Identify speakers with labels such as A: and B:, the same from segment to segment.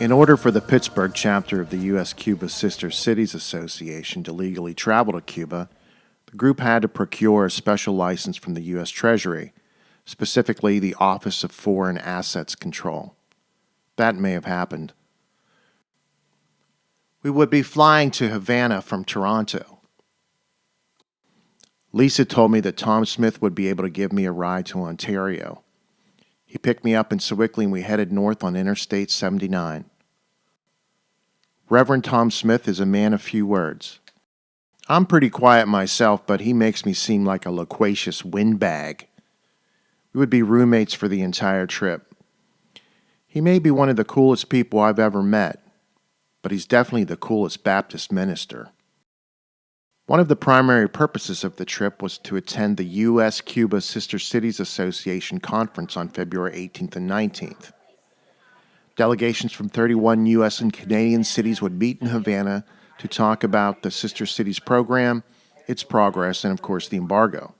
A: In order for the Pittsburgh chapter of the U.S.-Cuba Sister Cities Association to legally travel to Cuba, the group had to procure a special license from the U.S. Treasury, specifically the Office of Foreign Assets Control. That may have happened. We would be flying to Havana from Toronto. Lisa told me that Tom Smith would be able to give me a ride to Ontario. He picked me up in Sewickley and we headed north on Interstate 79. Reverend Tom Smith is a man of few words. I'm pretty quiet myself, but he makes me seem like a loquacious windbag. We would be roommates for the entire trip. He may be one of the coolest people I've ever met, but he's definitely the coolest Baptist minister. One of the primary purposes of the trip was to attend the U.S.-Cuba Sister Cities Association conference on February 18th and 19th. Delegations from 31 U.S. and Canadian cities would meet in Havana to talk about the Sister Cities program, its progress, and of course the embargo.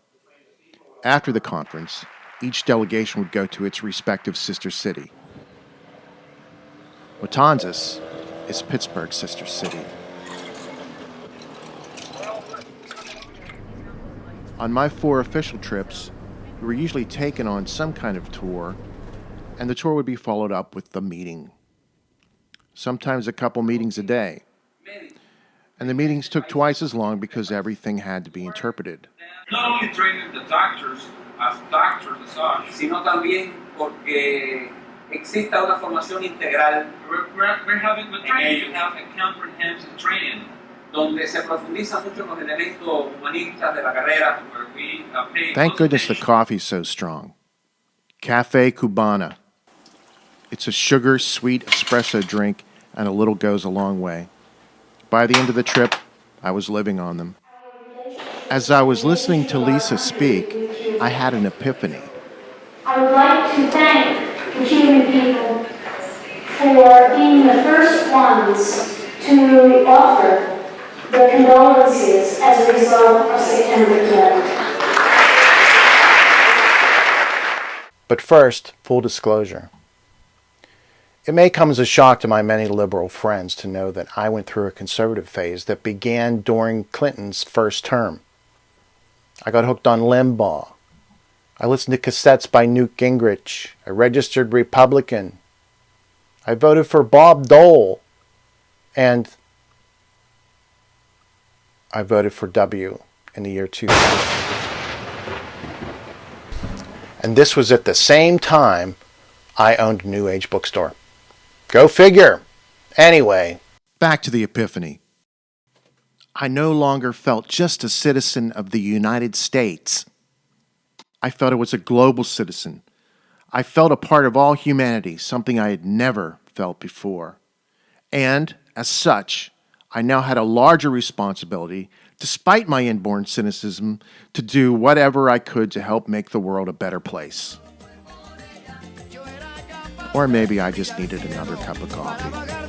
A: After the conference, each delegation would go to its respective sister city. Matanzas is Pittsburgh's sister city. On my 4 official trips, we were usually taken on some kind of tour, and the tour would be followed up with the meeting. Sometimes a couple meetings a day. And the meetings took twice as long because everything had to be interpreted.
B: Not only training the doctors as such,
C: sino también porque exista una formación integral
B: we're trying to have a comprehensive training
C: donde se profundiza mucho en los elementos humanistas de la carrera.
B: where we pay
A: Thank
B: close
A: goodness the
B: attention.
A: coffee's so strong. Cafe Cubano. It's a sugar-sweet espresso drink, and a little goes a long way. By the end of the trip, I was living on them. As I was listening to Lisa speak, I had an epiphany.
D: I would like to thank the Cuban people for being the first ones to offer their condolences as a result of September 11th.
A: But first, full disclosure. It may come as a shock to my many liberal friends to know that I went through a conservative phase that began during Clinton's first term. I got hooked on Limbaugh. I listened to cassettes by Newt Gingrich, a registered Republican. I voted for Bob Dole, and I voted for W in the year 2000. And this was at the same time I owned a New Age bookstore. Go figure. Anyway, back to the epiphany. I no longer felt just a citizen of the United States. I felt I was a global citizen. I felt a part of all humanity, something I had never felt before. And, as such, I now had a larger responsibility, despite my inborn cynicism, to do whatever I could to help make the world a better place. Or maybe I just needed another cup of coffee.